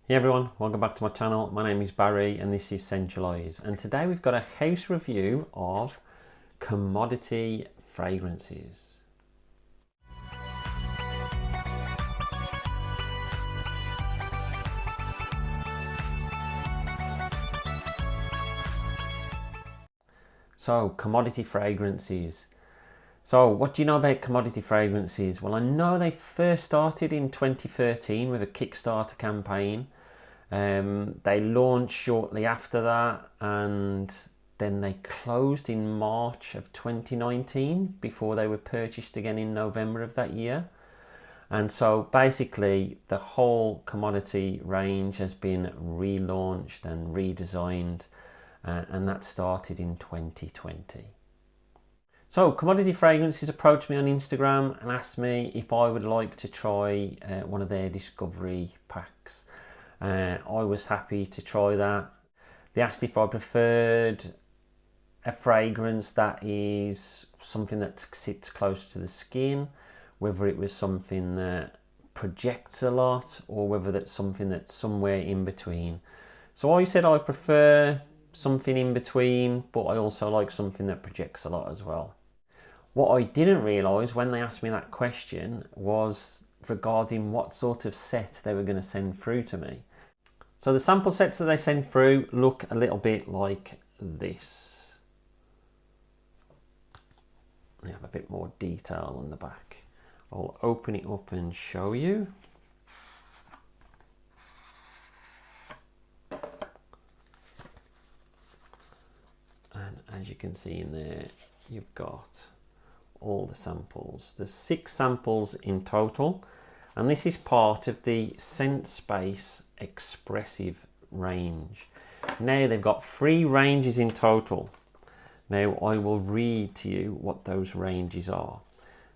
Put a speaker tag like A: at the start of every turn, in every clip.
A: Hey everyone, welcome back to my channel. My name is Barry and this is Centralize, and today we've got a house review of commodity fragrances. So, commodity fragrances. So, what do you know about commodity fragrances? Well, I know they first started in 2013 with a Kickstarter campaign. They launched shortly after that, and then they closed in March of 2019 before they were purchased again in November of that year. And so basically the whole commodity range has been relaunched and redesigned, and that started in 2020. So Commodity Fragrances approached me on Instagram and asked me if I would like to try one of their discovery packs. I was happy to try that. They asked if I preferred a fragrance that is something that sits close to the skin, whether it was something that projects a lot, or whether that's something that's somewhere in between. So I said I prefer something in between, but I also like something that projects a lot as well. What I didn't realise when they asked me that question was regarding what sort of set they were going to send through to me. So the sample sets that they send through look a little bit like this. They have a bit more detail on the back. I'll open it up and show you. And as you can see in there, you've got all the samples. There's 6 samples in total, and this is part of the Scent Space expressive range. Now they've got 3 ranges in total. Now I will read to you what those ranges are.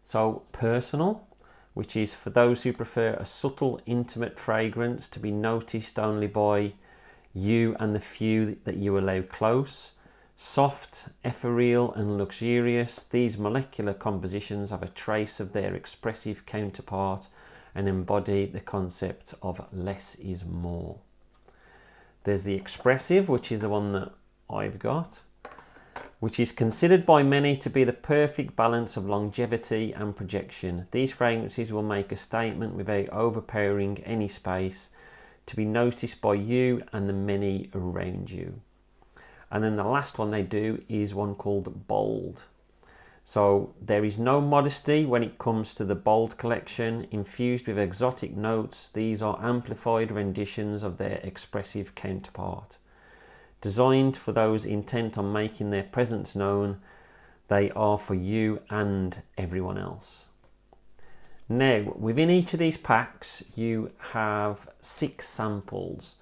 A: So personal, which is for those who prefer a subtle, intimate fragrance to be noticed only by you and the few that you allow close. Soft, ethereal and luxurious, these molecular compositions have a trace of their expressive counterpart and embody the concept of less is more. There's the expressive, which is the one that I've got, which is considered by many to be the perfect balance of longevity and projection. These fragrances will make a statement without overpowering any space, to be noticed by you and the many around you. And then the last one they do is one called Bold. So there is no modesty when it comes to the Bold collection. Infused with exotic notes, these are amplified renditions of their expressive counterpart. Designed for those intent on making their presence known, they are for you and everyone else. Now, within each of these packs, you have 6 samples.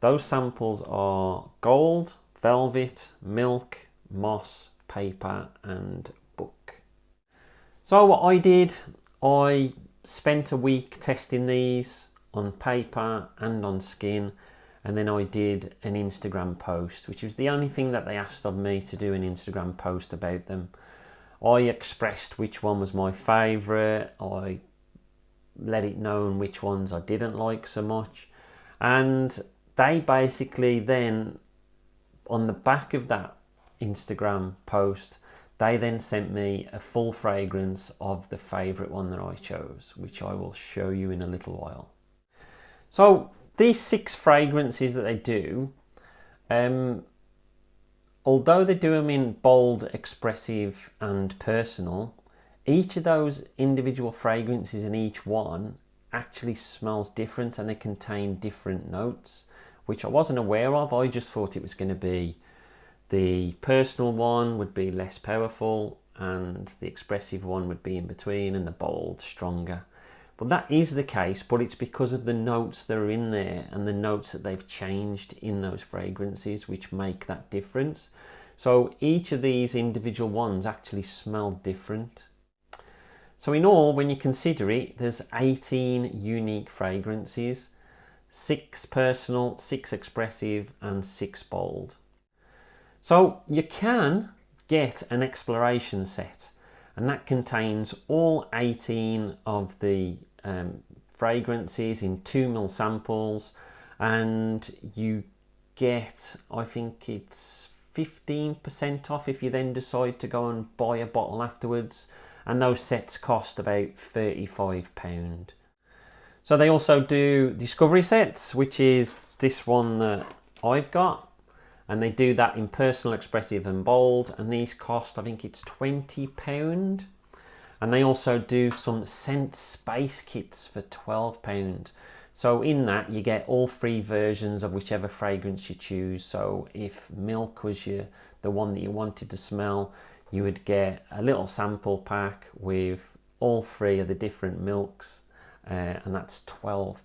A: Those samples are gold, velvet, milk, moss, paper and book. So what I did, I spent a week testing these on paper and on skin, and then I did an Instagram post, which was the only thing that they asked of me, to do an Instagram post about them. I expressed which one was my favourite, I let it known which ones I didn't like so much, and they basically then, on the back of that Instagram post, they then sent me a full fragrance of the favourite one that I chose, which I will show you in a little while. So these 6 fragrances that they do, although they do them in bold, expressive and personal, each of those individual fragrances in each one actually smells different, and they contain different notes, which I wasn't aware of. I just thought it was going to be the personal one would be less powerful, and the expressive one would be in between, and the bold stronger. But that is the case, but it's because of the notes that are in there and the notes that they've changed in those fragrances which make that difference. So each of these individual ones actually smell different. So in all, when you consider it, there's 18 unique fragrances, 6 personal, 6 expressive and 6 bold. So you can get an exploration set, and that contains all 18 of the fragrances in 2 ml samples, and you get, I think it's 15% off if you then decide to go and buy a bottle afterwards, and those sets cost about £35. So they also do discovery sets, which is this one that I've got, and they do that in personal, expressive and bold, and these cost, I think it's £20. And they also do some scent space kits for £12. So in that you get all 3 versions of whichever fragrance you choose. So if milk was the one that you wanted to smell, you would get a little sample pack with all 3 of the different milks, and that's £12.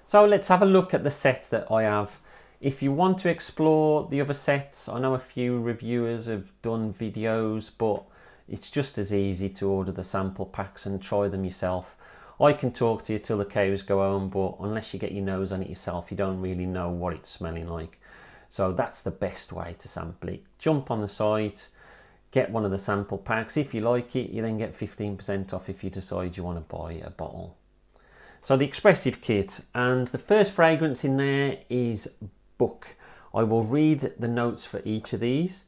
A: So let's have a look at the set that I have. If you want to explore the other sets, I know a few reviewers have done videos, but it's just as easy to order the sample packs and try them yourself. I can talk to you till the cows go home, but unless you get your nose on it yourself, you don't really know what it's smelling like. So that's the best way to sample it. Jump on the site, get one of the sample packs. If you like it, you then get 15% off if you decide you want to buy a bottle. So the expressive kit, and the first fragrance in there is Book. I will read the notes for each of these.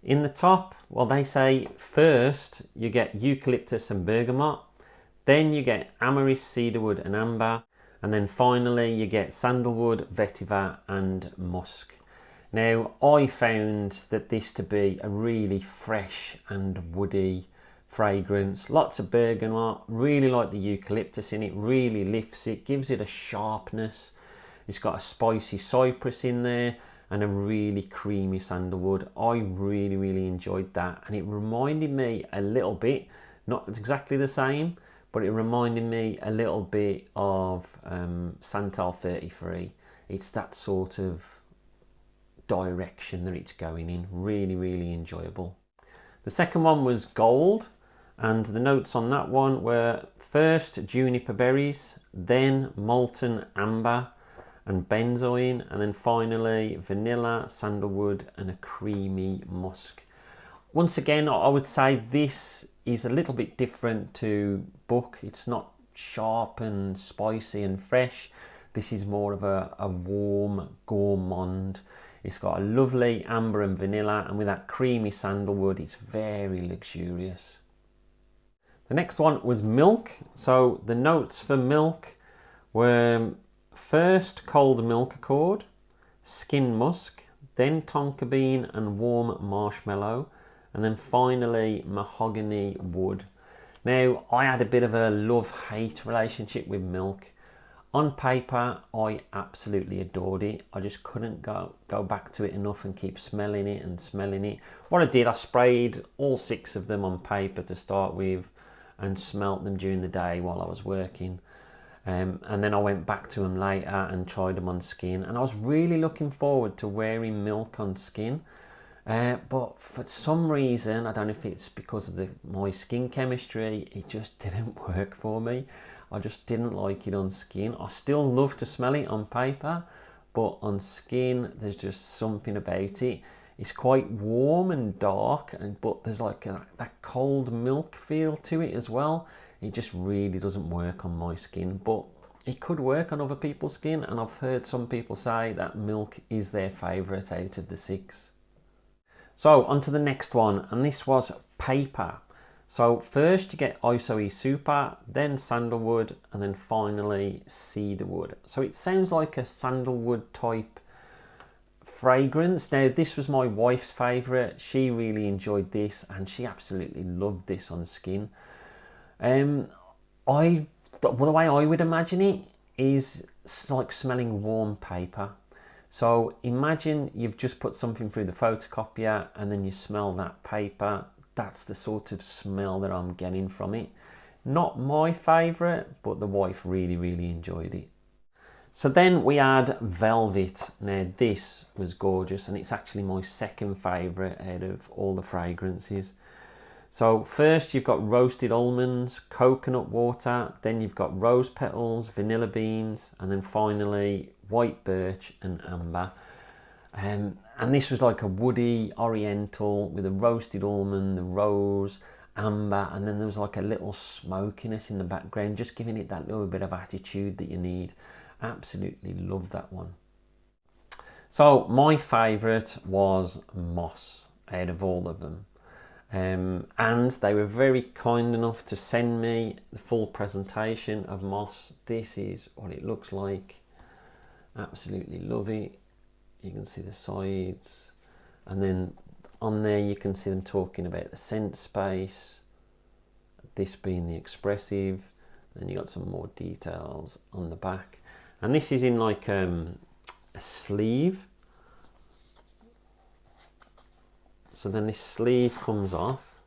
A: In the top, well, they say first you get eucalyptus and bergamot, then you get amyris, cedarwood and amber, and then finally you get sandalwood, vetiver and musk. Now, I found that this to be a really fresh and woody fragrance. Lots of bergamot, really like the eucalyptus in it, really lifts it, gives it a sharpness. It's got a spicy cypress in there and a really creamy sandalwood. I really enjoyed that, and it reminded me a little bit, not exactly the same, but it reminded me a little bit of Santal 33. It's that sort of direction that it's going in. Really enjoyable. The second one was Gold, and the notes on that one were first juniper berries, then molten amber and benzoin, and then finally vanilla, sandalwood and a creamy musk. Once again, I would say this is a little bit different to Book. It's not sharp and spicy and fresh. This is more of a warm gourmand. It's got a lovely amber and vanilla, and with that creamy sandalwood, it's very luxurious. The next one was Milk. So the notes for Milk were first cold milk accord, skin musk, then tonka bean and warm marshmallow, and then finally mahogany wood. Now, I had a bit of a love-hate relationship with Milk. On paper, I absolutely adored it. I just couldn't go back to it enough and keep smelling it and smelling it. What I did, I sprayed all 6 of them on paper to start with and smelt them during the day while I was working. And then I went back to them later and tried them on skin, and I was really looking forward to wearing Milk on skin, but for some reason, I don't know if it's because of my skin chemistry, it just didn't work for me. I just didn't like it on skin. I still love to smell it on paper, but on skin there's just something about it. It's quite warm and dark, but there's like that cold milk feel to it as well. It just really doesn't work on my skin, but it could work on other people's skin, and I've heard some people say that Milk is their favourite out of the 6. So on to the next one, and this was Paper. So first you get Isoe Super, then sandalwood, and then finally cedarwood. So it sounds like a sandalwood type fragrance. Now, this was my wife's favourite. She really enjoyed this, and she absolutely loved this on skin. The way I would imagine it is like smelling warm paper. So imagine you've just put something through the photocopier and then you smell that paper. That's the sort of smell that I'm getting from it. Not my favourite, but the wife really enjoyed it. So then we had Velvet. Now this was gorgeous, and it's actually my second favourite out of all the fragrances. So first you've got roasted almonds, coconut water, then you've got rose petals, vanilla beans, and then finally white birch and amber. And this was like a woody oriental with a roasted almond, the rose, amber, and then there was like a little smokiness in the background, just giving it that little bit of attitude that you need. Absolutely love that one. So my favourite was Moss out of all of them. And they were very kind enough to send me the full presentation of Moss. This is what it looks like. Absolutely love it. You can see the sides, and then on there you can see them talking about the scent space, this being the expressive. Then you got some more details on the back, and this is in like a sleeve. So then this sleeve comes off,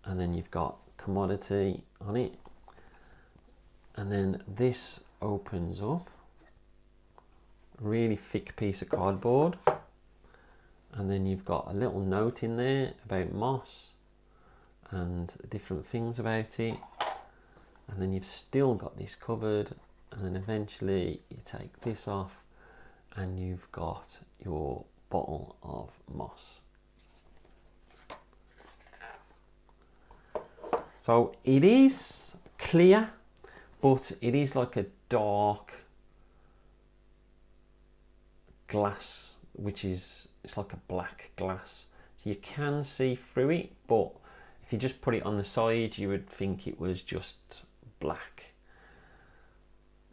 A: and then you've got commodity on it, and then this opens up. Really thick piece of cardboard, and then you've got a little note in there about Moss and different things about it, and then you've still got this covered, and then eventually you take this off and you've got your bottle of Moss. So it is clear, but it is like a dark glass, which is, it's like a black glass, so you can see through it, but if you just put it on the side you would think it was just black.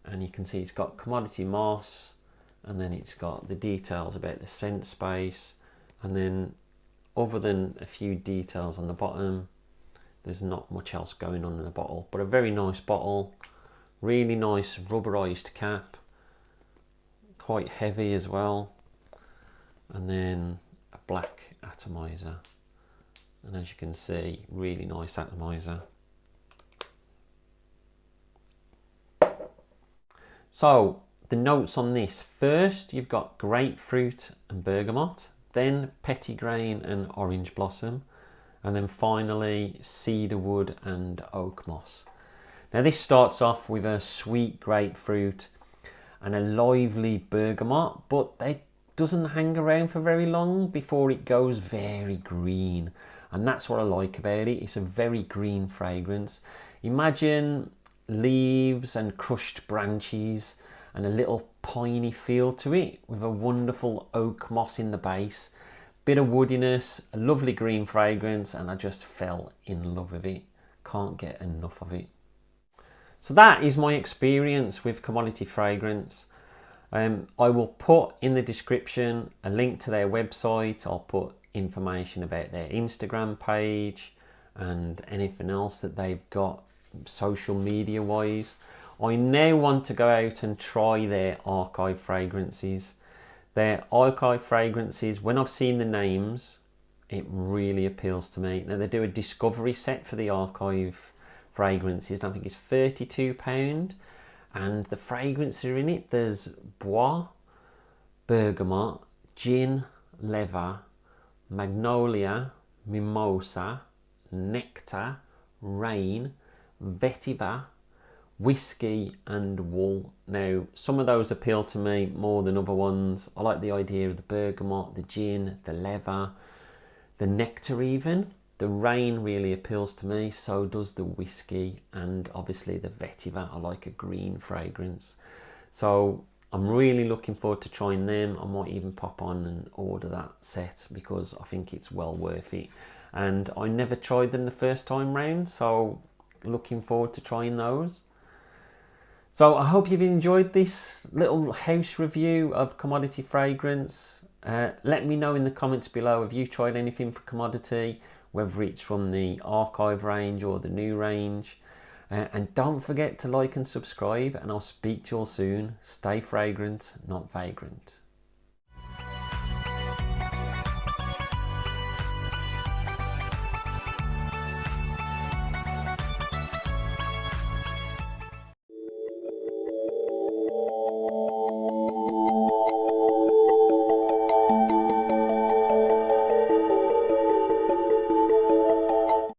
A: And you can see it's got commodity Moss, and then it's got the details about the scent space, and then other than a few details on the bottom, there's not much else going on in the bottle. But a very nice bottle, really nice rubberized cap, quite heavy as well, and then a black atomizer, and as you can see, really nice atomizer. So the notes on this: first you've got grapefruit and bergamot, then petitgrain and orange blossom, and then finally cedarwood and oak moss. Now this starts off with a sweet grapefruit and a lively bergamot, but it doesn't hang around for very long before it goes very green, and that's what I like about it. It's a very green fragrance. Imagine leaves and crushed branches and a little piney feel to it, with a wonderful oak moss in the base, bit of woodiness, a lovely green fragrance, and I just fell in love with it. Can't get enough of it. So that is my experience with Commodity Fragrance. I will put in the description a link to their website. I'll put information about their Instagram page and anything else that they've got social media wise. I now want to go out and try their archive fragrances. Their archive fragrances, when I've seen the names, it really appeals to me. Now they do a discovery set for the archive fragrances, and I think it's £32, and the fragrances are in it. There's bois, bergamot, gin, leather, magnolia, mimosa, nectar, rain, vetiver, whiskey and wool. Now some of those appeal to me more than other ones. I like the idea of the bergamot, the gin, the leather, the nectar even. The rain really appeals to me, so does the whiskey, and obviously the vetiver. I like a green fragrance. So I'm really looking forward to trying them. I might even pop on and order that set because I think it's well worth it. And I never tried them the first time round, so looking forward to trying those. So I hope you've enjoyed this little house review of Commodity Fragrance. Let me know in the comments below, have you tried anything for Commodity, whether it's from the archive range or the new range. And don't forget to like and subscribe, and I'll speak to you all soon. Stay fragrant, not vagrant.